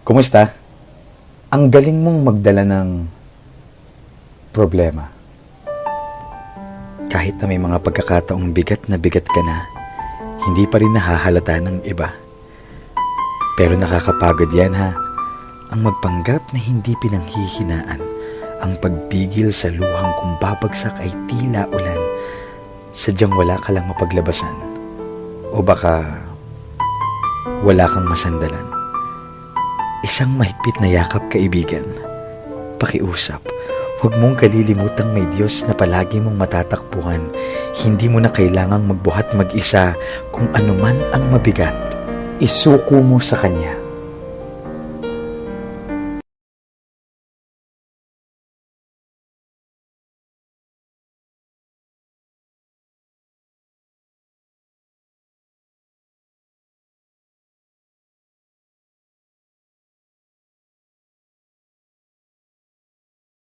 Kumusta? Ang galing mong magdala ng problema. Kahit na may mga pagkakataong bigat na bigat ka na, hindi pa rin nahahalata ng iba. Pero nakakapagod yan ha, ang magpanggap na hindi pinanghihinaan, ang pagpigil sa luhang kung babagsak ay tila ulan, sadyang wala ka lang mapaglabasan. O baka wala kang masandalan. Isang mahigpit na yakap, kaibigan. Pakiusap, huwag mong kalilimutang may Diyos na palagi mong matatakbuhan. Hindi mo na kailangang magbuhat mag-isa kung anuman ang mabigat. Isuko mo sa Kanya.